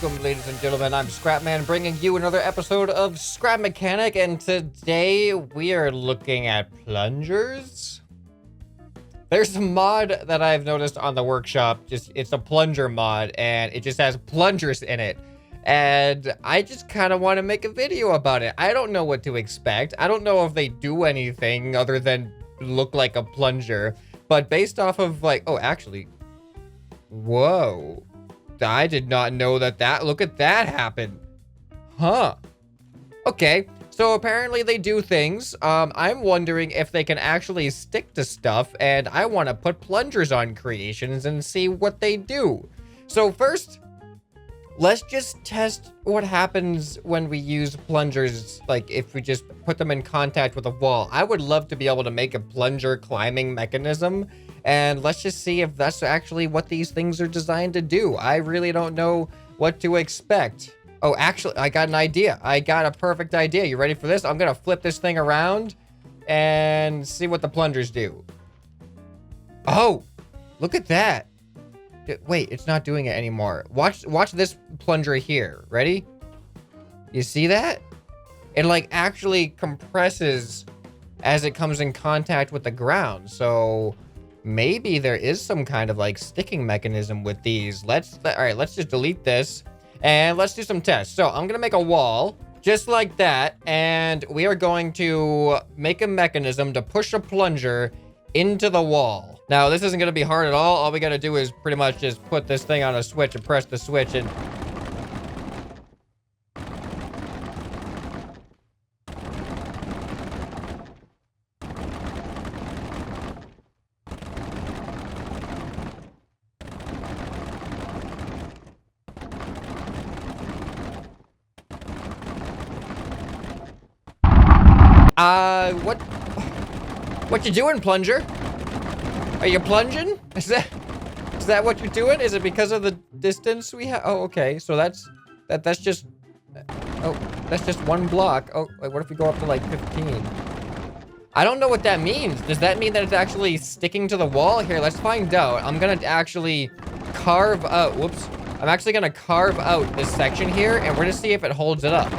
Welcome, ladies and gentlemen. I'm ScrapMan, bringing you another episode of Scrap Mechanic, and today we are looking at plungers. There's a mod that I've noticed on the workshop. It's a plunger mod, and it just has plungers in it. And I just kind of want to make a video about it. I don't know what to expect. I don't know if they do anything other than look like a plunger. But based off of whoa. I did not know that look at that happen. Huh. Okay, so apparently they do things. I'm wondering if they can actually stick to stuff, and I want to put plungers on creations and see what they do. So first, let's just test what happens when we use plungers, like if we just put them in contact with a wall. I would love to be able to make a plunger climbing mechanism, and let's just see if that's actually what these things are designed to do. I really don't know what to expect. Oh, actually, I got an idea. I got a perfect idea. You ready for this? I'm gonna flip this thing around and see what the plungers do. Oh, look at that. Wait, it's not doing it anymore. Watch this plunger here. Ready? You see that? It like actually compresses as it comes in contact with the ground. So maybe there is some kind of like sticking mechanism with these. All right, let's just delete this and let's do some tests. So I'm gonna make a wall just like that, and we are going to make a mechanism to push a plunger into the wall. Now, this isn't going to be hard at all. All we got to do is pretty much just put this thing on a switch and press the switch and... What you doing, plunger? Are you plunging? Is that what you're doing? Is it because of the distance we have? Oh, okay. So that's just one block. Oh, wait, what if we go up to like 15? I don't know what that means. Does that mean that it's actually sticking to the wall? Here, let's find out. I'm gonna actually carve out, whoops. I'm actually gonna carve out this section here, and we're gonna see if it holds it up.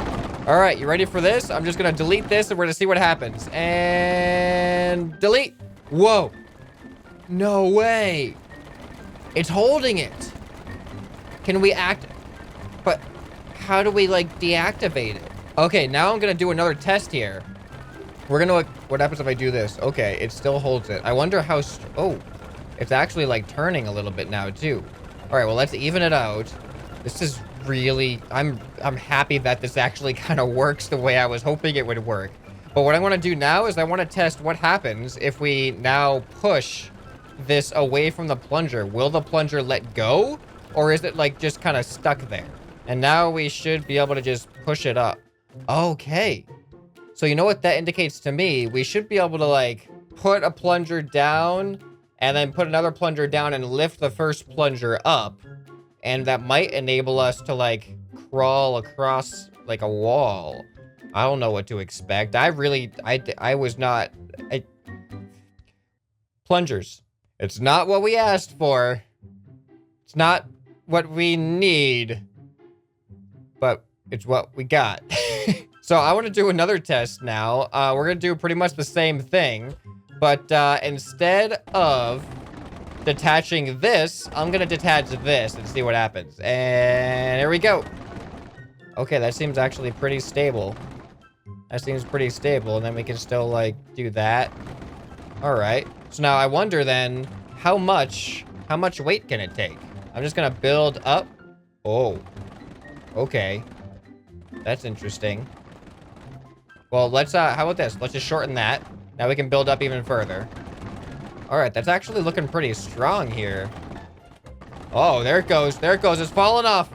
All right, you ready for this? I'm just gonna delete this, and we're gonna see what happens. And delete. Whoa. No way. It's holding it. Can we but how do we like deactivate it? Okay, now I'm gonna do another test here. We're gonna look, what happens if I do this? Okay, it still holds it. I wonder how, oh, it's actually like turning a little bit now too. All right, well, let's even it out. This is really, I'm happy that this actually kind of works the way I was hoping it would work. But what I wanna do now is I wanna test what happens if we now push this away from the plunger. Will the plunger let go, or is it like just kind of stuck there? And now we should be able to just push it up. Okay, so you know what that indicates to me? We should be able to like put a plunger down and then put another plunger down and lift the first plunger up, and that might enable us to like crawl across like a wall. I don't know what to expect. Plungers. It's not what we asked for. It's not what we need. But it's what we got. So I want to do another test now. We're going to do pretty much the same thing. But instead of detaching this, I'm going to detach this and see what happens. And here we go. Okay, that seems actually pretty stable. That seems pretty stable. And then we can still like do that. All right. So now I wonder then, how much weight can it take? I'm just gonna build up. Oh, okay. That's interesting. Well, let's, how about this? Let's just shorten that. Now we can build up even further. All right, that's actually looking pretty strong here. Oh, there it goes. There it goes. It's falling off.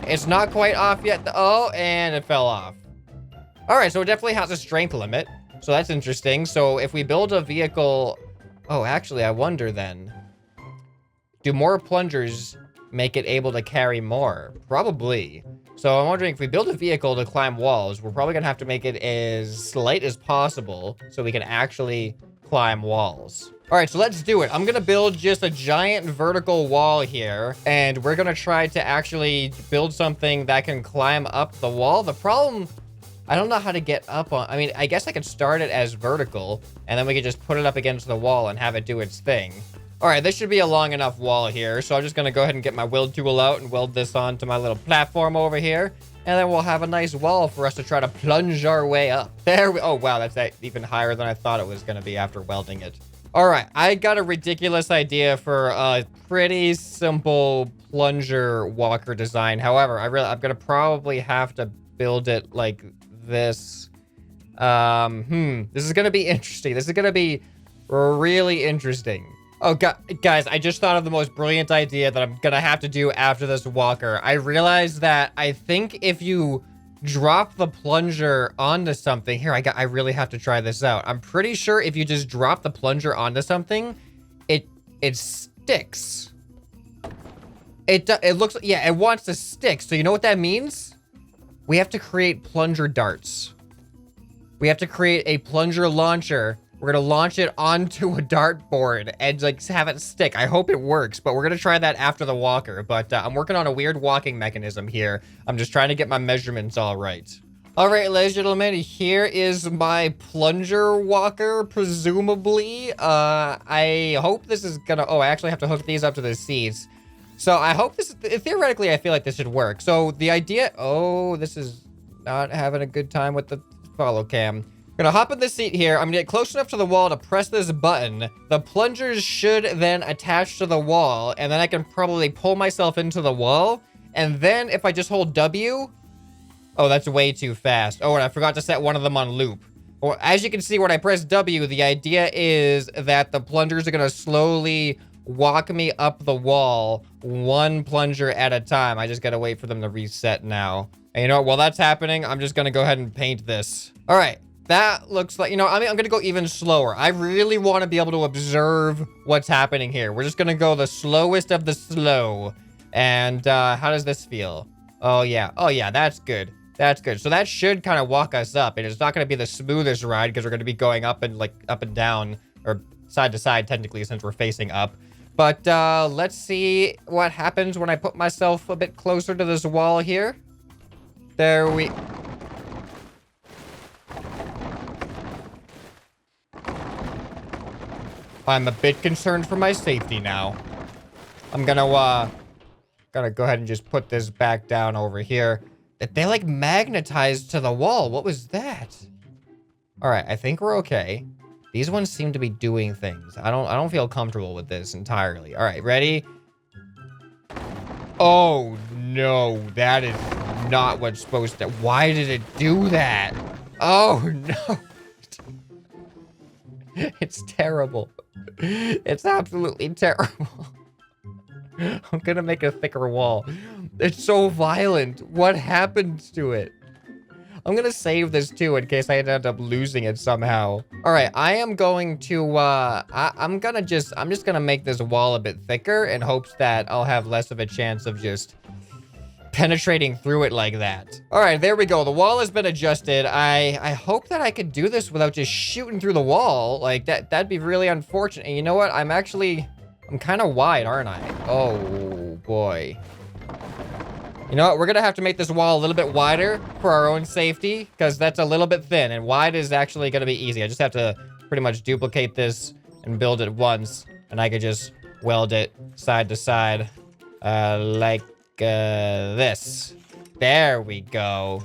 It's not quite off yet. Oh, and it fell off. All right, so it definitely has a strength limit. So that's interesting. So if we build a vehicle... Oh, actually, I wonder then. Do more plungers make it able to carry more? Probably. So I'm wondering if we build a vehicle to climb walls, we're probably going to have to make it as light as possible so we can actually climb walls. All right, so let's do it. I'm gonna build just a giant vertical wall here, and we're gonna try to actually build something that can climb up the wall. The problem, I don't know how to get up on, I mean, I guess I could start it as vertical, and then we could just put it up against the wall and have it do its thing. All right, this should be a long enough wall here, so I'm just gonna go ahead and get my weld tool out and weld this onto my little platform over here, and then we'll have a nice wall for us to try to plunge our way up. There we, oh wow, that's even higher than I thought it was gonna be after welding it. All right, I got a ridiculous idea for a pretty simple plunger walker design. However, I'm gonna probably have to build it like this. This is gonna be interesting. This is gonna be really interesting. Oh, guys, I just thought of the most brilliant idea that I'm gonna have to do after this walker. I realized that I think if you drop the plunger onto something, here, I really have to try this out. I'm pretty sure if you just drop the plunger onto something, it sticks. It looks, yeah, it wants to stick. So you know what that means? We have to create plunger darts. We have to create a plunger launcher. We're gonna launch it onto a dartboard and like have it stick. I hope it works, but we're gonna try that after the walker. But I'm working on a weird walking mechanism here. I'm just trying to get my measurements all right. All right, ladies and gentlemen, here is my plunger walker, presumably. I hope this is gonna, oh, I actually have to hook these up to the seats. So I hope this, theoretically, I feel like this should work. So the idea, oh, this is not having a good time with the follow cam. Gonna hop in the seat here. I'm gonna get close enough to the wall to press this button. The plungers should then attach to the wall, and then I can probably pull myself into the wall. And then if I just hold W, oh, that's way too fast. Oh, and I forgot to set one of them on loop. Well, as you can see, when I press W, the idea is that the plungers are gonna slowly walk me up the wall, one plunger at a time. I just gotta wait for them to reset now. And you know what? While that's happening, I'm just gonna go ahead and paint this. All right. That looks like, you know, I mean, I'm going to go even slower. I really want to be able to observe what's happening here. We're just going to go the slowest of the slow. And how does this feel? Oh, yeah. Oh, yeah, that's good. That's good. So that should kind of walk us up. And it's not going to be the smoothest ride because we're going to be going up and like up and down or side to side, technically, since we're facing up. But let's see what happens when I put myself a bit closer to this wall here. There we... I'm a bit concerned for my safety now. I'm gonna go ahead and just put this back down over here. They like magnetized to the wall. What was that? All right, I think we're okay. These ones seem to be doing things. I don't feel comfortable with this entirely. All right, ready? Oh no, that is not what's supposed to. Why did it do that? Oh no. It's terrible. It's absolutely terrible. I'm gonna make a thicker wall. It's so violent. What happened to it? I'm gonna save this too in case I end up losing it somehow. All right, I am going to, I'm just gonna make this wall a bit thicker in hopes that I'll have less of a chance of just penetrating through it like that. All right, there we go. The wall has been adjusted. I hope that I could do this without just shooting through the wall. Like that'd be really unfortunate. And you know what? I'm kind of wide, aren't I? Oh boy. You know what? We're gonna have to make this wall a little bit wider for our own safety because that's a little bit thin, and wide is actually gonna be easy. I just have to pretty much duplicate this and build it once, and I could just weld it side to side, like this. There we go.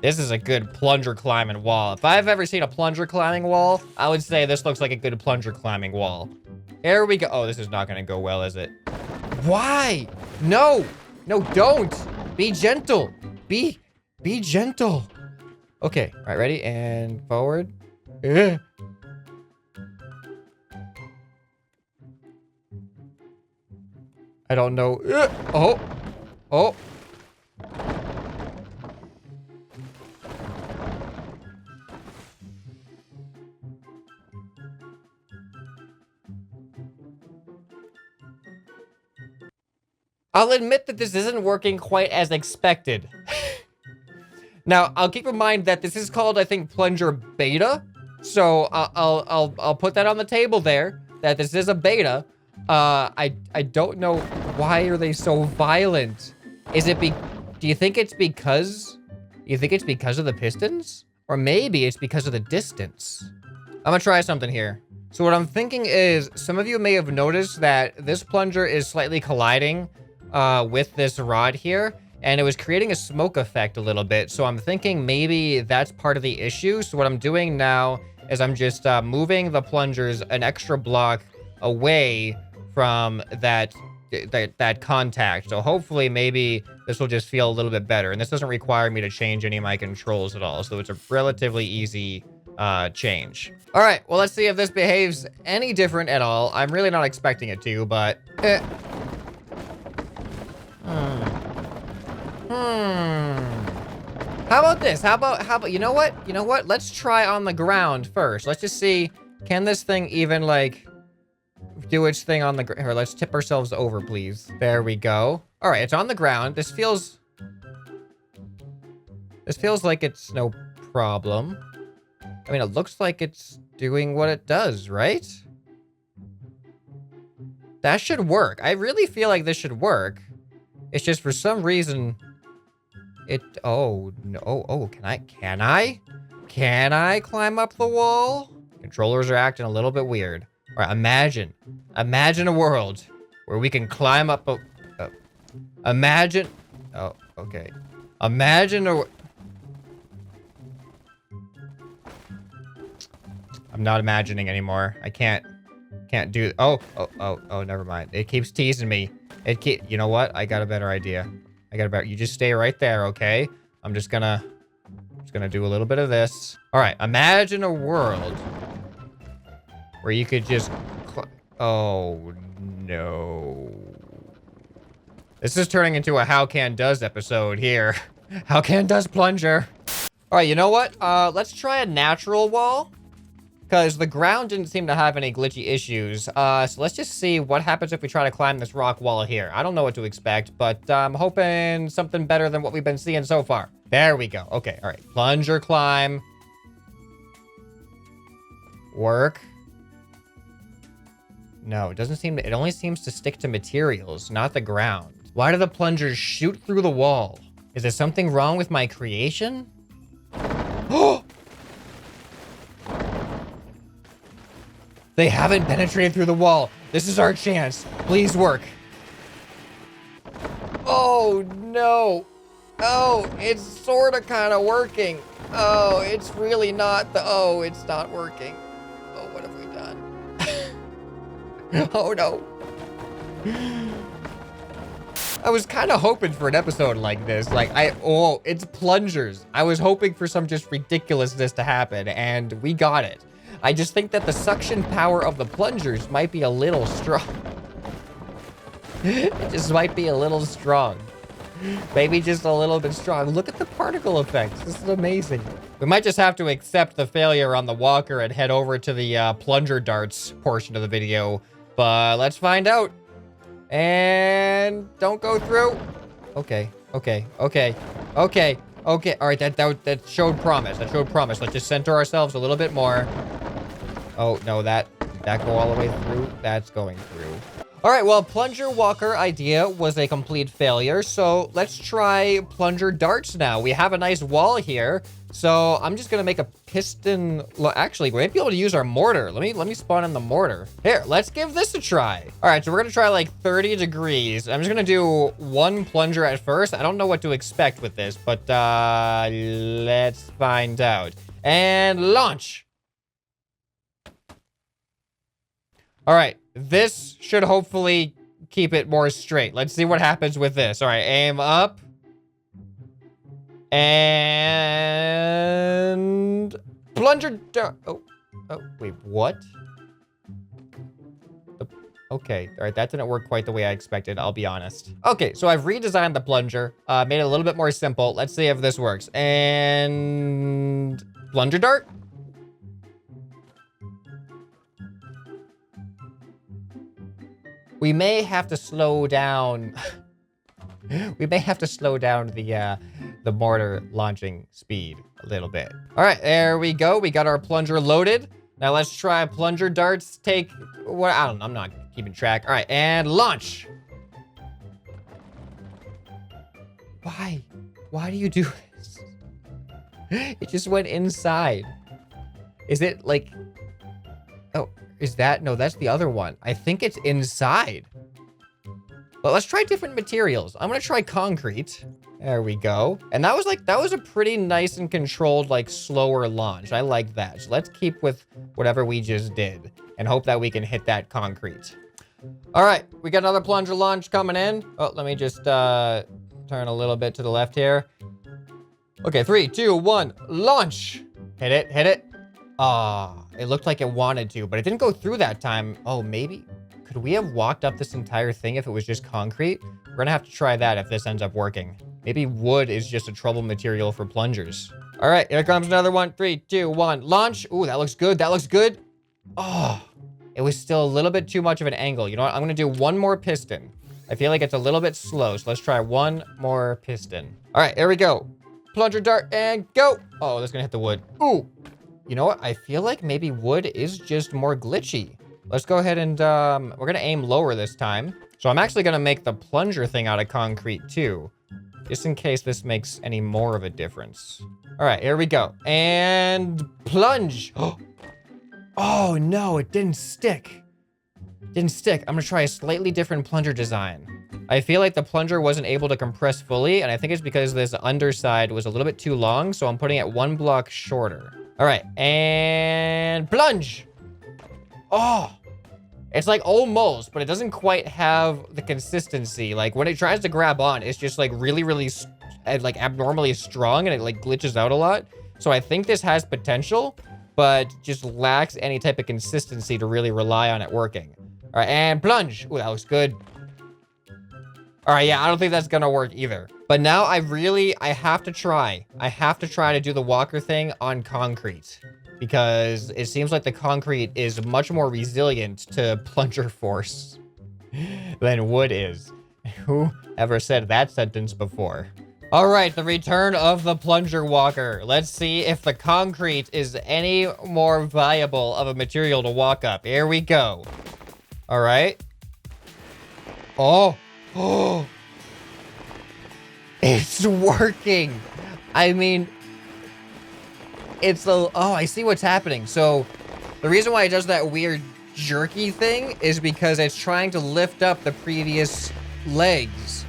This is a good plunger climbing wall. If I've ever seen a plunger climbing wall, I would say this looks like a good plunger climbing wall. Here we go. Oh, this is not gonna go well, is it? Why? No, no, don't. Be gentle. Be gentle. Okay, all right, ready? And forward. Ugh. I don't know. Ugh. Oh. Oh. I'll admit that this isn't working quite as expected. Now, I'll keep in mind that this is called, I think, Plunger Beta. So I'll put that on the table there. that this is a beta. I don't know, why are they so violent? Is it do you think it's because of the pistons? Or maybe it's because of the distance. I'm gonna try something here. So what I'm thinking is, some of you may have noticed that this plunger is slightly colliding with this rod here, and it was creating a smoke effect a little bit. So I'm thinking maybe that's part of the issue. So what I'm doing now is I'm just moving the plungers an extra block away from that contact. So hopefully maybe this will just feel a little bit better. And this doesn't require me to change any of my controls at all. So it's a relatively easy change. All right, well, let's see if this behaves any different at all. I'm really not expecting it to, but How about this? How about, you know what? You know what? Let's try on the ground first. Let's just see, can this thing even, like, do its thing on the ground? Here, let's tip ourselves over, please. There we go. All right, it's on the ground. This feels like it's no problem. I mean, it looks like it's doing what it does, right? That should work. I really feel like this should work. It's just for some reason, oh, no. Oh, can I climb up the wall? Controllers are acting a little bit weird. All right, imagine a world where we can climb up oh, okay. I'm not imagining anymore. I can't do, oh, never mind. It keeps teasing me. You know what? I got a better idea. You just stay right there, okay? I'm just gonna do a little bit of this. All right, imagine a world where you could just, oh no. This is turning into a How Can Does episode here. How Can Does Plunger. All right, you know what? Let's try a natural wall, because the ground didn't seem to have any glitchy issues. So let's just see what happens if we try to climb this rock wall here. I don't know what to expect, but I'm hoping something better than what we've been seeing so far. There we go. Okay, all right. Plunger climb. Work. No, it doesn't seem to, it only seems to stick to materials, not the ground. Why do the plungers shoot through the wall? Is there something wrong with my creation? Oh! They haven't penetrated through the wall. This is our chance. Please work. Oh, no. Oh, it's sort of kind of working. Oh, it's really not oh, it's not working. Oh, what have we done? Oh, no. I was kind of hoping for an episode like this. Like, it's plungers. I was hoping for some just ridiculousness to happen, and we got it. I just think that the suction power of the plungers might be a little strong. It just might be a little strong. Maybe just a little bit strong. Look at the particle effects. This is amazing. We might just have to accept the failure on the walker and head over to the plunger darts portion of the video. But let's find out. And don't go through. Okay. All right, that showed promise. Let's just center ourselves a little bit more. Oh, no, that go all the way through? That's going through. All right, well, plunger walker idea was a complete failure. So let's try plunger darts now. We have a nice wall here. So I'm just gonna make a piston. Actually, we might be able to use our mortar. Let me spawn in the mortar. Here, let's give this a try. All right, so we're gonna try like 30 degrees. I'm just gonna do one plunger at first. I don't know what to expect with this, but let's find out. And launch. All right, this should hopefully keep it more straight. Let's see what happens with this. All right, aim up. And plunger down. Oh, wait, what? Okay, all right, that didn't work quite the way I expected, I'll be honest. Okay, so I've redesigned the plunger, made it a little bit more simple. Let's see if this works. And plunger dart. We may have to slow down. We may have to slow down the mortar launching speed a little bit. All right, there we go. We got our plunger loaded. Now let's try plunger darts. Take what? I don't know. I'm not keeping track. All right, and launch. Why? Why do you do this? It just went inside. Is it like... Oh, is that... No, that's the other one. I think it's inside. But let's try different materials. I'm gonna try concrete. There we go. And that was a pretty nice and controlled, like, slower launch. I like that. So let's keep with whatever we just did and hope that we can hit that concrete. All right, we got another plunger launch coming in. Oh, let me just turn a little bit to the left here. Okay, 3, 2, 1, launch. Hit it, hit it. Ah, it looked like it wanted to, but it didn't go through that time. Oh, maybe. Could we have walked up this entire thing if it was just concrete? We're gonna have to try that if this ends up working. Maybe wood is just a trouble material for plungers. All right, here comes another one. 3, 2, 1, launch. Ooh, that looks good. That looks good. Oh, it was still a little bit too much of an angle. You know what? I'm gonna do one more piston. I feel like it's a little bit slow, so let's try one more piston. All right, here we go. Plunger dart and go. Oh, that's gonna hit the wood. Ooh. You know what? I feel like maybe wood is just more glitchy. Let's go ahead and, we're gonna aim lower this time. So I'm actually gonna make the plunger thing out of concrete too, just in case this makes any more of a difference. All right, here we go. And plunge. Oh no, it didn't stick. Didn't stick. I'm gonna try a slightly different plunger design. I feel like the plunger wasn't able to compress fully, and I think it's because this underside was a little bit too long, so I'm putting it 1 block shorter. All right, and plunge. Oh, it's like almost, but it doesn't quite have the consistency. Like when it tries to grab on, it's just like really, like abnormally strong, and it like glitches out a lot. So I think this has potential, but just lacks any type of consistency to really rely on it working. All right, and plunge. Ooh, that looks good. All right, yeah, I don't think that's gonna work either. But now I have to try. I have to try to do the walker thing on concrete, because it seems like the concrete is much more resilient to plunger force than wood is. Who ever said that sentence before? All right, the return of the plunger walker. Let's see if the concrete is any more viable of a material to walk up. Here we go. All right. Oh. Oh. It's working. I mean, oh, I see what's happening. So the reason why it does that weird jerky thing is because it's trying to lift up the previous legs.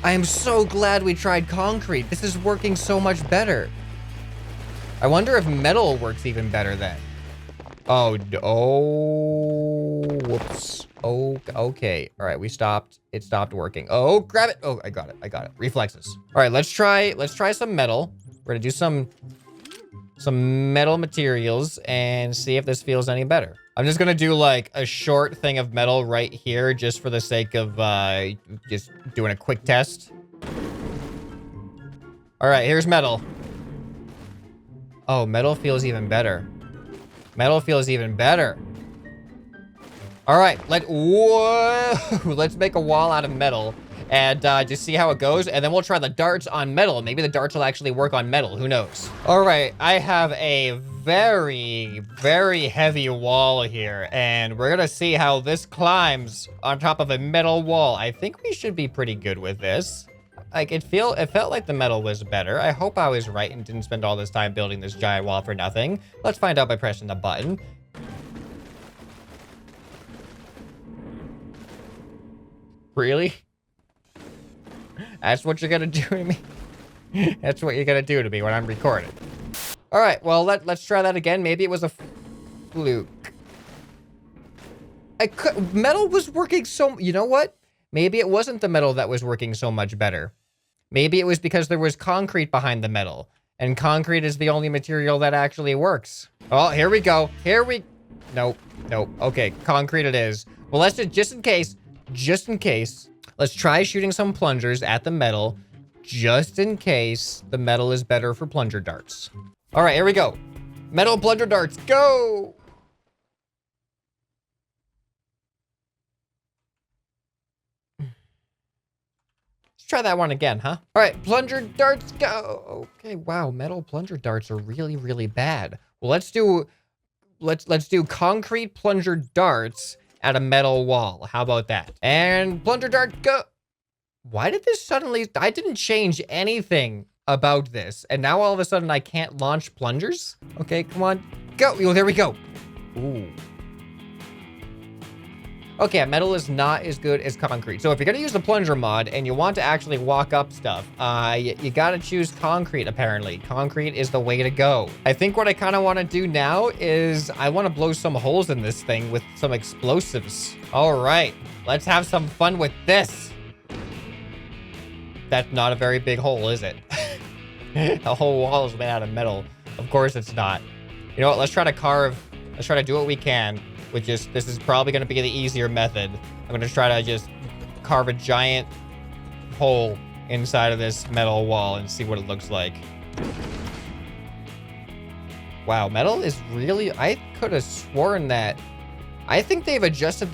I am so glad we tried concrete. This is working so much better. I wonder if metal works even better then. Oh, whoops. Oh, okay. All right, we stopped. It stopped working. Oh, grab it. Oh, I got it. I got it. Reflexes. All right, let's try some metal. We're gonna do some metal materials and see if this feels any better. I'm just gonna do like a short thing of metal right here just for the sake of just doing a quick test. All right, here's metal. Oh, metal feels even better. Metal feels even better. All right, let's make a wall out of metal and just see how it goes. And then we'll try the darts on metal. Maybe the darts will actually work on metal. Who knows? All right, I have a very, very heavy wall here, and we're gonna see how this climbs on top of a metal wall. I think we should be pretty good with this. Like it felt like the metal was better. I hope I was right and didn't spend all this time building this giant wall for nothing. Let's find out by pressing the button. Really? That's what you're gonna do to me? That's what you're gonna do to me when I'm recording. All right, well, let's try that again. Maybe it was a fluke. Metal was working you know what? Maybe it wasn't the metal that was working so much better. Maybe it was because there was concrete behind the metal, and concrete is the only material that actually works. Oh, here we go. Nope. Okay, concrete it is. Well, let's just in case, let's try shooting some plungers at the metal, just in case the metal is better for plunger darts. All right, here we go. Metal plunger darts, go! Let's try that one again, huh? All right, plunger darts, go! Okay, wow, metal plunger darts are really, really bad. Well, let's do let's do concrete plunger darts at a metal wall. How about that? And plunger dart go. Why did this suddenly... I didn't change anything about this. And now all of a sudden I can't launch plungers? Okay, come on. Go. Oh, there we go. Ooh. Okay, metal is not as good as concrete. So if you're going to use the plunger mod and you want to actually walk up stuff, you got to choose concrete, apparently. Concrete is the way to go. I think what I kind of want to do now is I want to blow some holes in this thing with some explosives. All right, let's have some fun with this. That's not a very big hole, is it? The whole wall is made out of metal. Of course it's not. You know what? Let's try to do what we can. This is probably going to be the easier method. I'm going to try to just carve a giant hole inside of this metal wall and see what it looks like. Wow, metal is really... I could have sworn that... I think they've adjusted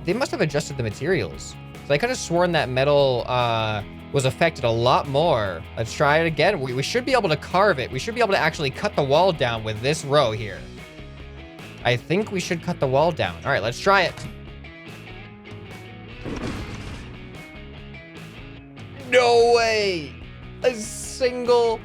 they must have adjusted the materials. So I could have sworn that metal was affected a lot more. Let's try it again. We should be able to carve it. We should be able to actually cut the wall down with this row here. I think we should cut the wall down. All right, let's try it. No way! A single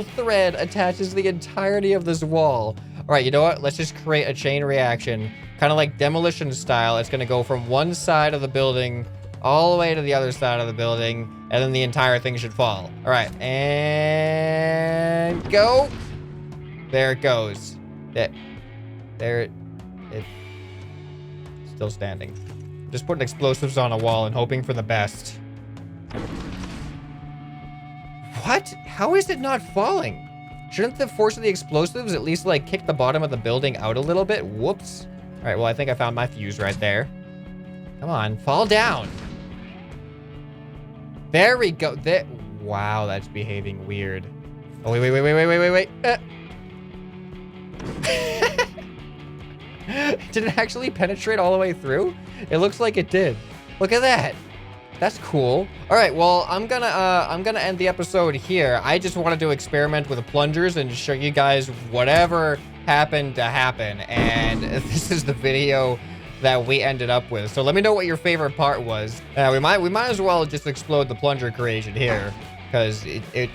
thread attaches the entirety of this wall. All right, you know what? Let's just create a chain reaction. Kind of like demolition style. It's gonna go from one side of the building all the way to the other side of the building, and then the entire thing should fall. All right, and go. There it goes. There, it's still standing. Just putting explosives on a wall and hoping for the best. What? How is it not falling? Shouldn't the force of the explosives at least like kick the bottom of the building out a little bit? Whoops. All right, well, I think I found my fuse right there. Come on, fall down. There we go. There. Wow, that's behaving weird. Oh, wait. Did it actually penetrate all the way through? It looks like it did. Look at that. That's cool. All right, well, I'm gonna end the episode here. I just wanted to experiment with the plungers and show you guys whatever happened to happen. And this is the video that we ended up with. So let me know what your favorite part was. We might as well just explode the plunger creation here, because it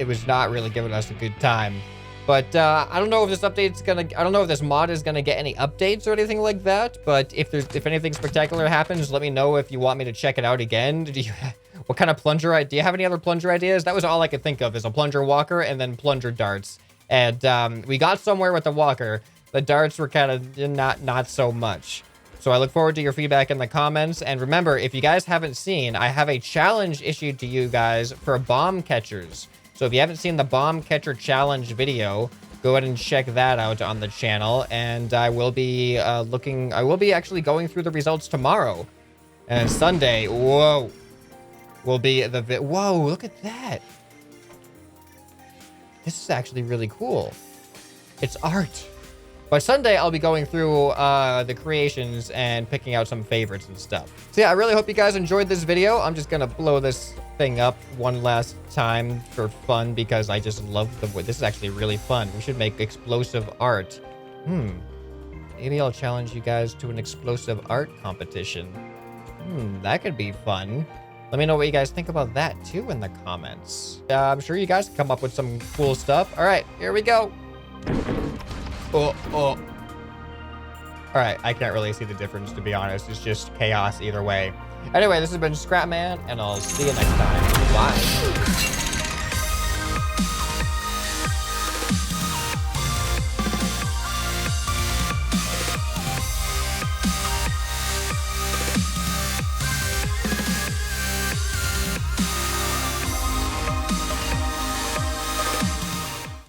was not really giving us a good time. But I don't know if this I don't know if this mod is gonna get any updates or anything like that. But if anything spectacular happens, let me know if you want me to check it out again. What kind of plunger? Do you have any other plunger ideas? That was all I could think of, is a plunger walker and then plunger darts. And we got somewhere with the walker. The darts were kind of not so much. So I look forward to your feedback in the comments. And remember, if you guys haven't seen, I have a challenge issued to you guys for bomb catchers. So if you haven't seen the bomb catcher challenge video, go ahead and check that out on the channel. And I will be actually going through the results tomorrow. And Sunday, whoa, will be whoa, look at that. This is actually really cool. It's art. By Sunday, I'll be going through the creations and picking out some favorites and stuff. So yeah, I really hope you guys enjoyed this video. I'm just gonna blow this thing up one last time for fun because I just love the wood. This is actually really fun. We should make explosive art. Maybe I'll challenge you guys to an explosive art competition. That could be fun. Let me know what you guys think about that too in the comments. I'm sure you guys can come up with some cool stuff. All right, here we go. Oh. All right, I can't really see the difference, to be honest. It's just chaos either way. Anyway, this has been ScrapMan, and I'll see you next time. Bye.